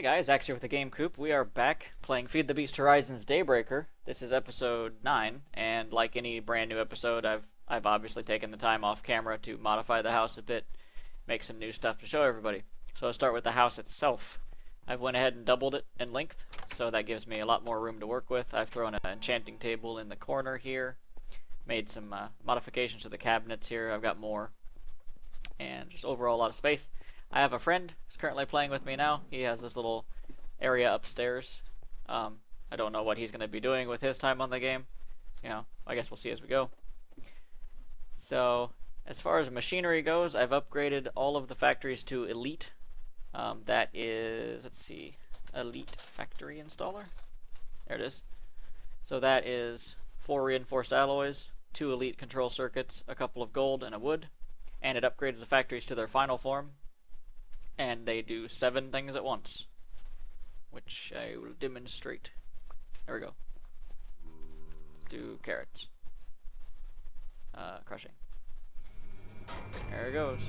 Hey guys, Axe here with the GameCoop. We are back playing Feed the Beast Horizons Daybreaker. This is episode 9, and like any brand new episode, I've obviously taken the time off camera to modify the house a bit, make some new stuff to show everybody. So I'll start with the house itself. I've went ahead and doubled it in length, so that gives me a lot more room to work with. I've thrown an enchanting table in the corner here, made some modifications to the cabinets here. I've got more, and just overall a lot of space. I have a friend who's currently playing with me now. He has this little area upstairs. I don't know what he's going to be doing with his time on the game. I guess we'll see as we go. So, as far as machinery goes, I've upgraded all of the factories to Elite. That is, let's see, Elite Factory Installer. There it is. So that is 4 reinforced alloys, 2 Elite control circuits, a couple of gold, and a wood. And it upgrades the factories to their final form. And they do 7 things at once, which I will demonstrate. There we go. Let's do carrots. Crushing. There it goes.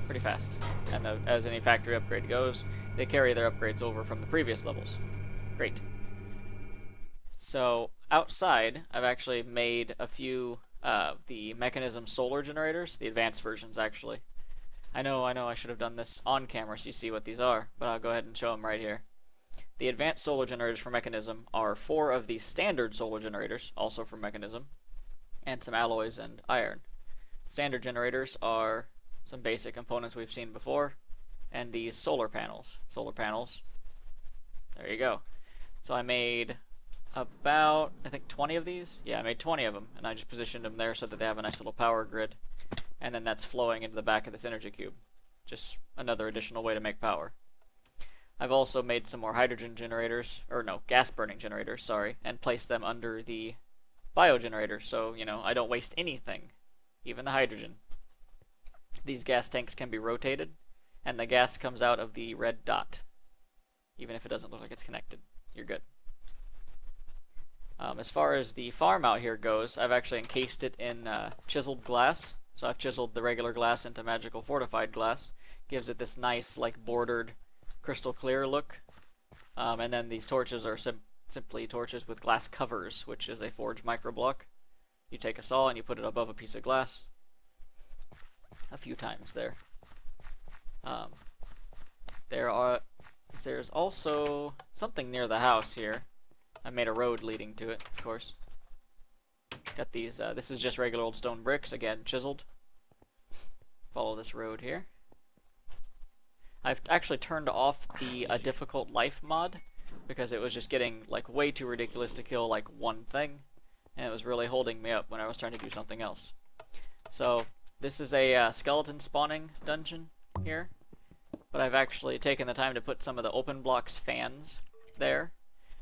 Pretty fast. And as any factory upgrade goes, they carry their upgrades over from the previous levels. Great. So outside, I've actually made a few the mechanism solar generators, the advanced versions actually. I know I should have done this on camera so you see what these are, but I'll go ahead and show them right here. The advanced solar generators for Mechanism are 4 of the standard solar generators, also for Mechanism, and some alloys and iron. Standard generators are some basic components we've seen before, and these solar panels. There you go. So I made about, I think 20 of these? Yeah, I made 20 of them, and I just positioned them there so that they have a nice little power grid. And then that's flowing into the back of this energy cube. Just another additional way to make power. I've also made some more hydrogen generators, or no, gas burning generators, sorry, and placed them under the biogenerator, so, I don't waste anything, even the hydrogen. These gas tanks can be rotated, and the gas comes out of the red dot. Even if it doesn't look like it's connected, you're good. As far as the farm out here goes, I've actually encased it in chiseled glass. So I've chiseled the regular glass into magical fortified glass. Gives it this nice, bordered, crystal clear look. And then these torches are simply torches with glass covers, which is a forged microblock. You take a saw and you put it above a piece of glass. A few times there. There's also something near the house here. I made a road leading to it, of course. Got these, this is just regular old stone bricks, again, chiseled. Follow this road here. I've actually turned off the difficult life mod, because it was just getting, way too ridiculous to kill, one thing. And it was really holding me up when I was trying to do something else. So, this is a skeleton spawning dungeon here. But I've actually taken the time to put some of the open blocks fans there,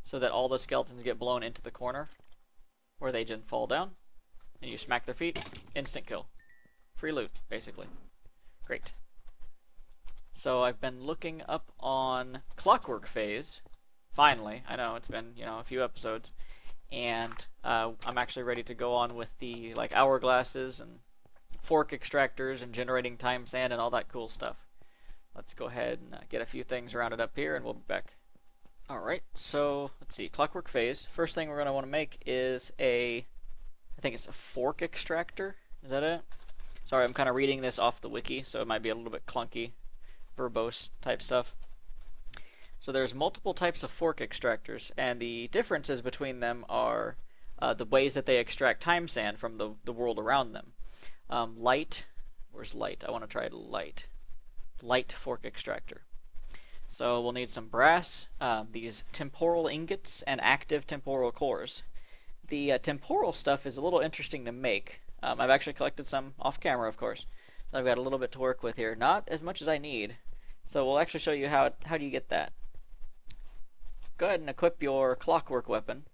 so that all the skeletons get blown into the corner, where they just fall down, and you smack their feet, instant kill. Free loot, basically. Great. So I've been looking up on Clockwork phase, finally. I know, it's been, a few episodes, and I'm actually ready to go on with the, hourglasses and fork extractors and generating time sand and all that cool stuff. Let's go ahead and get a few things rounded up here, and we'll be back. Alright, so let's see, Clockwork phase. First thing we're going to want to make is I think it's a fork extractor. Is that it? Sorry, I'm kind of reading this off the wiki, so it might be a little bit clunky, verbose type stuff. So there's multiple types of fork extractors, and the differences between them are the ways that they extract time sand from the world around them. Light, where's light? I want to try light. Light fork extractor. So we'll need some brass, these temporal ingots, and active temporal cores. The temporal stuff is a little interesting to make. I've actually collected some off camera, of course. So I've got a little bit to work with here. Not as much as I need. So we'll actually show you how do you get that. Go ahead and equip your Clockwork weapon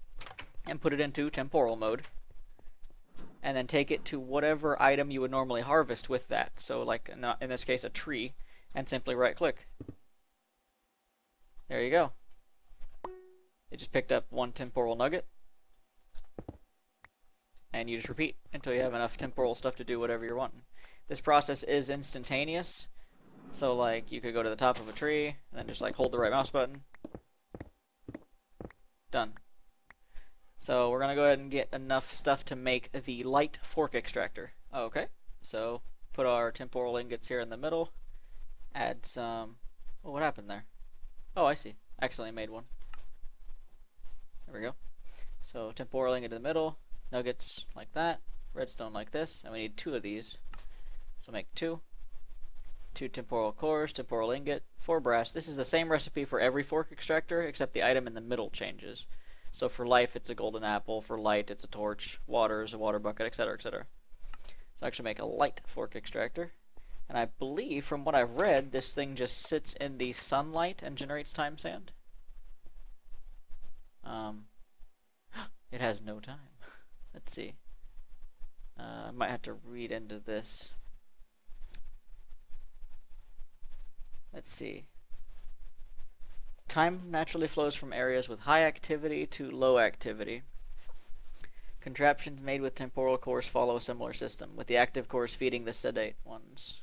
and put it into temporal mode. And then take it to whatever item you would normally harvest with that. So in this case a tree, and simply right click. There you go. It just picked up 1 temporal nugget. And you just repeat until you have enough temporal stuff to do whatever you're wanting. This process is instantaneous, So like you could go to the top of a tree and then just like hold the right mouse button. Done. So we're gonna go ahead and get enough stuff to make the light fork extractor. Okay, so put our temporal ingots here in the middle. Add some. Oh, what happened there? Oh, I see. Accidentally made one. There we go. So temporal ingot in the middle, nuggets like that, redstone like this, and we need 2 of these. So make 2. 2 temporal cores, temporal ingot, 4 brass. This is the same recipe for every fork extractor, except the item in the middle changes. So for life, it's a golden apple. For light, it's a torch. Water is a water bucket, etc., etc. So I actually make a light fork extractor. And I believe, from what I've read, this thing just sits in the sunlight and generates time sand. It has no time. Let's see. I might have to read into this. Let's see. Time naturally flows from areas with high activity to low activity. Contraptions made with temporal cores follow a similar system, with the active cores feeding the sedate ones.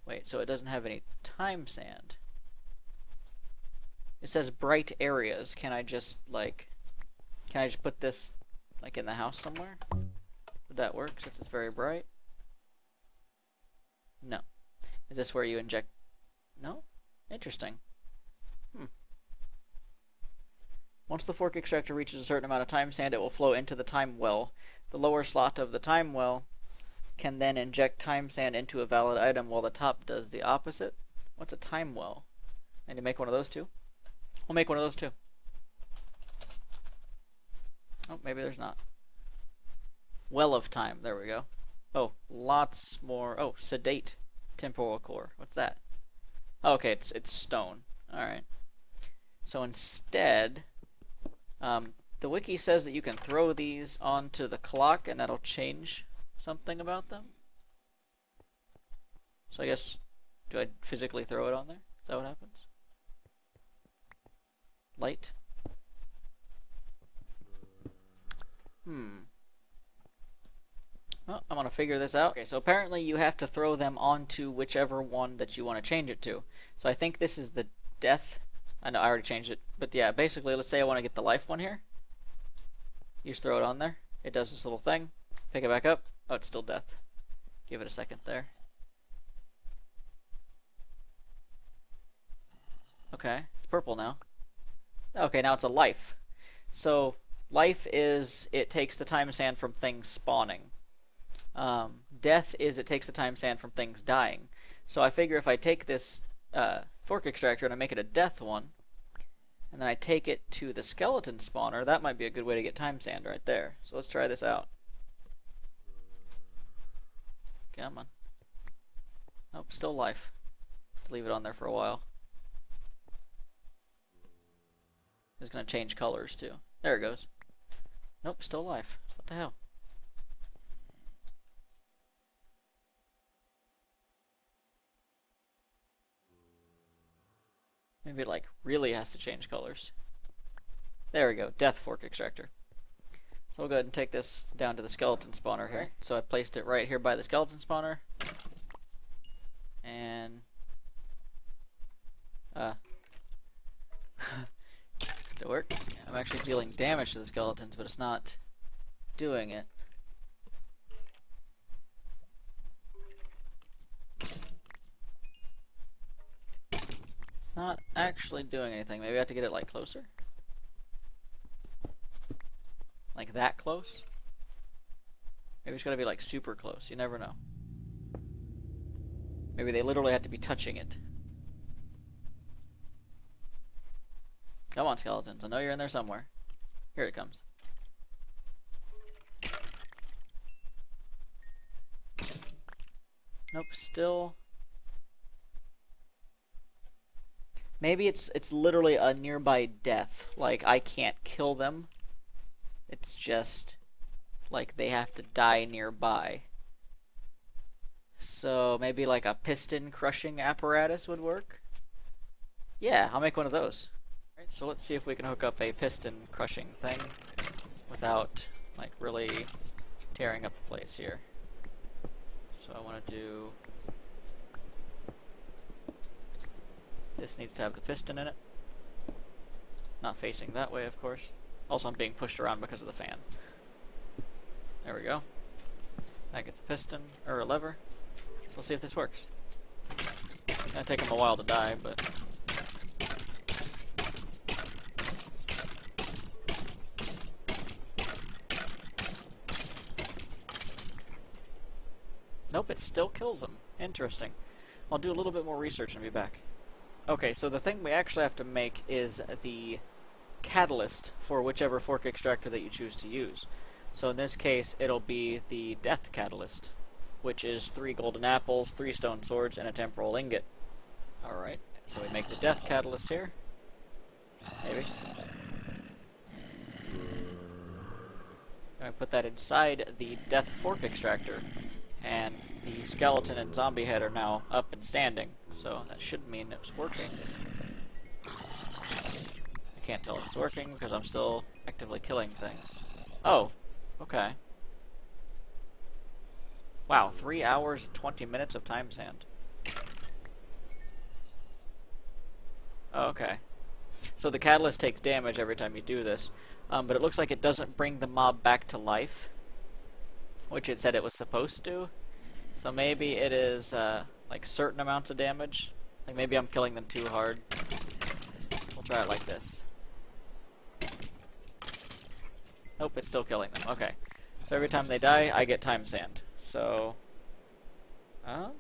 Wait, so it doesn't have any time sand. It says bright areas. Can I just put this like in the house somewhere? Would that work since it's very bright? No. Is this where you inject? No? Interesting. Once the fork extractor reaches a certain amount of time sand, it will flow into the time well. The lower slot of the time well can then inject time sand into a valid item while the top does the opposite. What's a time well? I need to make one of those too? We'll make one of those too. Oh, maybe there's not. Well of time. There we go. Oh, lots more. Oh, sedate temporal core. What's that? Oh, okay, it's stone. Alright. So instead, the wiki says that you can throw these onto the clock and that'll change something about them. So I guess, do I physically throw it on there? Is that what happens? Light? Well, I'm going to figure this out. Okay, so apparently you have to throw them onto whichever one that you want to change it to. So I think this is the death. I know I already changed it. But yeah, basically, let's say I want to get the life one here. You just throw it on there. It does this little thing. Pick it back up. Oh, it's still death. Give it a second there. Okay, it's purple now. Okay, now it's a life. So life is it takes the time sand from things spawning. Death is it takes the time sand from things dying. So I figure if I take this fork extractor and I make it a death one, and then I take it to the skeleton spawner, that might be a good way to get time sand right there. So let's try this out. Come on. Nope, still life. Let's leave it on there for a while. It's going to change colors too. There it goes. Nope, still life. What the hell? Maybe it like really has to change colors. There we go, death fork extractor. So we'll go ahead and take this down to the skeleton spawner here. So I placed it right here by the skeleton spawner. And does it work? I'm actually dealing damage to the skeletons, but it's not doing it. It's not actually doing anything. Maybe I have to get it like closer? Like that close? Maybe it's gotta be like super close. You never know. Maybe they literally have to be touching it. Come on, skeletons. I know you're in there somewhere. Here it comes. Nope, still. Maybe it's literally a nearby death. Like, I can't kill them. It's just, like, they have to die nearby. So, maybe like a piston crushing apparatus would work? Yeah, I'll make one of those. Alright, so let's see if we can hook up a piston crushing thing without, like, really tearing up the place here. So I want to do... This needs to have the piston in it. Not facing that way, of course. Also, I'm being pushed around because of the fan. There we go. That gets a piston, or a lever. So we'll see if this works. It's gonna take them a while to die, but... Nope, it still kills them. Interesting. I'll do a little bit more research and be back. Okay, so the thing we actually have to make is the catalyst for whichever fork extractor that you choose to use. So in this case, it'll be the death catalyst, which is 3 golden apples, 3 stone swords, and a temporal ingot. Alright, so we make the death catalyst here. Maybe. And we put that inside the death fork extractor. And the skeleton and zombie head are now up and standing, so that should mean it was working. I can't tell if it's working because I'm still actively killing things. Oh, okay. Wow, 3 hours and 20 minutes of time sand. Okay. So the catalyst takes damage every time you do this, but it looks like it doesn't bring the mob back to life, which it said it was supposed to. So maybe it is like certain amounts of damage. Like maybe I'm killing them too hard. We'll try it like this. Nope, it's still killing them. Okay. So every time they die, I get time sand. So I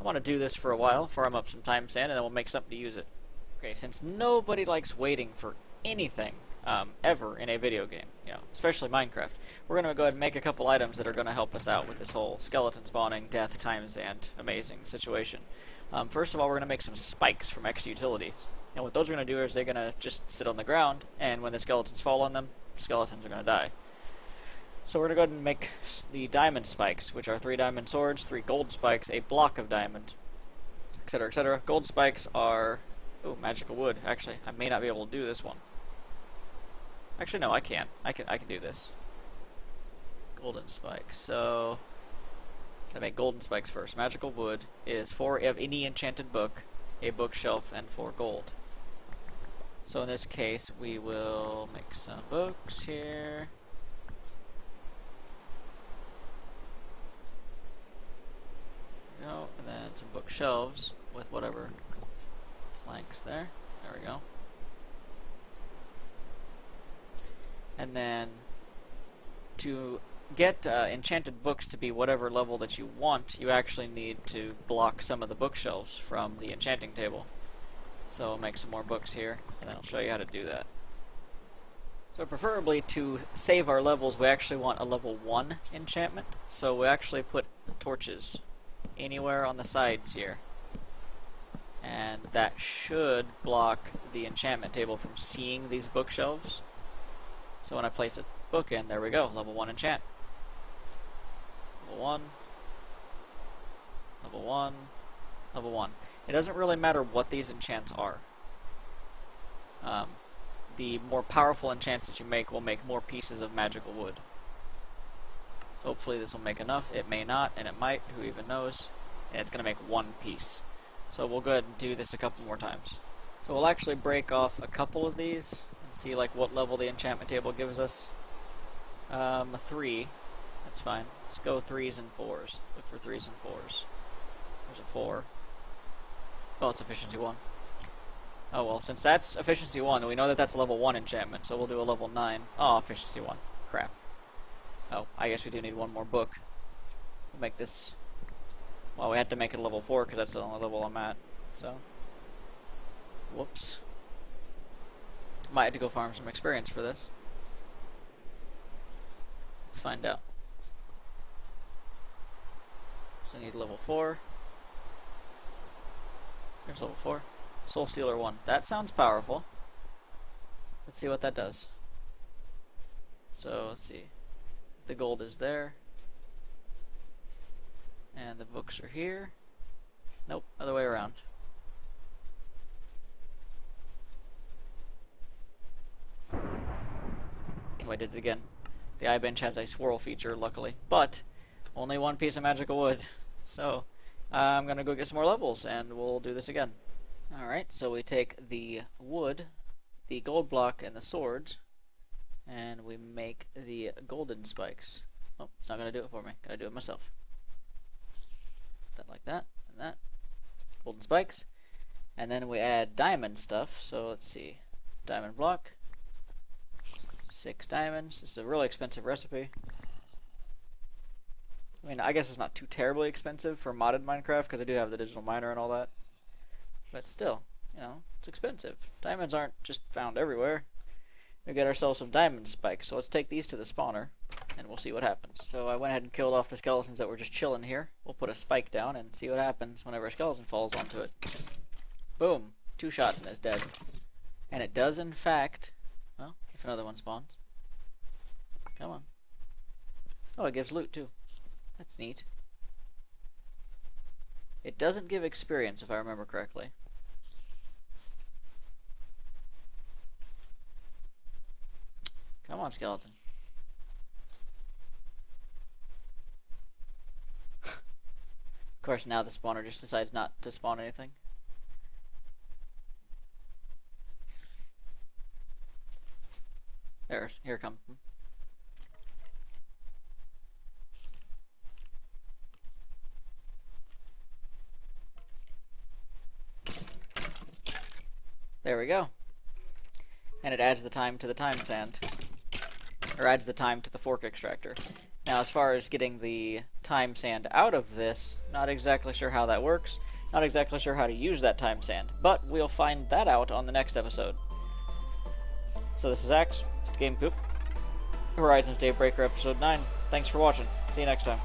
want to do this for a while, farm up some time sand, and then we'll make something to use it. Okay, since nobody likes waiting for anything ever in a video game, you know, especially Minecraft, we're going to go ahead and make a couple items that are going to help us out with this whole skeleton spawning, death, time sand, amazing situation. First of all, we're going to make some spikes from X utilities. And what those are going to do is they're going to just sit on the ground, and when the skeletons fall on them, skeletons are going to die. So we're going to go ahead and make the diamond spikes, which are 3 diamond swords, 3 gold spikes, a block of diamond, etc., etc. Gold spikes are... oh, magical wood. Actually, I may not be able to do this one. Actually, no, I can. I can do this. Golden spikes. So, I make golden spikes first. Magical wood is 4 of any enchanted book, a bookshelf, and 4 gold. So in this case, we will make some books here. There we go, and then some bookshelves with whatever planks there. There we go. And then to get enchanted books to be whatever level that you want, you actually need to block some of the bookshelves from the enchanting table. So I'll make some more books here, and then I'll show you how to do that. So preferably to save our levels, we actually want a level 1 enchantment. So we actually put torches anywhere on the sides here. And that should block the enchantment table from seeing these bookshelves. So when I place a book in, there we go, level 1 enchant. Level 1. Level 1. Level 1. It doesn't really matter what these enchants are. The more powerful enchants that you make will make more pieces of magical wood. So hopefully this will make enough. It may not, and it might, who even knows. And it's going to make 1 piece. So we'll go ahead and do this a couple more times. So we'll actually break off a couple of these and see like what level the enchantment table gives us. 3. That's fine. Let's go 3s and 4s. Look for 3s and 4s. There's a 4. Oh, it's efficiency 1. Oh well, since that's efficiency 1, we know that that's a level 1 enchantment, so we'll do a level 9. Oh, efficiency 1. Crap. Oh, I guess we do need 1 more book. We'll make this... well, we had to make it a level 4 because that's the only level I'm at, so... whoops. Might have to go farm some experience for this. Let's find out. So I need level 4. There's level 4. Soul Stealer 1. That sounds powerful. Let's see what that does. So, let's see. The gold is there. And the books are here. Nope, other way around. Oh, I did it again. The iBench has a swirl feature, luckily. But Only one piece of magical wood. So, I'm gonna go get some more levels, and we'll do this again. Alright, so we take the wood, the gold block, and the swords, and we make the golden spikes. Oh, it's not gonna do it for me. Gotta do it myself. That like that, and that. Golden spikes. And then we add diamond stuff. So let's see. Diamond block. 6 diamonds. This is a really expensive recipe. I mean, I guess it's not too terribly expensive for modded Minecraft because I do have the digital miner and all that. But still, you know, it's expensive. Diamonds aren't just found everywhere. We get ourselves some diamond spikes. So let's take these to the spawner and we'll see what happens. So I went ahead and killed off the skeletons that were just chilling here. We'll put a spike down and see what happens whenever a skeleton falls onto it. Boom. 2 shots and it's dead. And it does in fact, well, if another one spawns. Come on. Oh, it gives loot too. That's neat. It doesn't give experience if I remember correctly. Come on, skeleton. Of course, now the spawner just decides not to spawn anything. Here it comes. There we go. And it adds the time to the time sand. Or adds the time to the fork extractor. Now, as far as getting the time sand out of this, not exactly sure how that works. Not exactly sure how to use that time sand. But we'll find that out on the next episode. So this is Axe, TheGameCoop, Horizon's Daybreaker Episode 9. Thanks for watching. See you next time.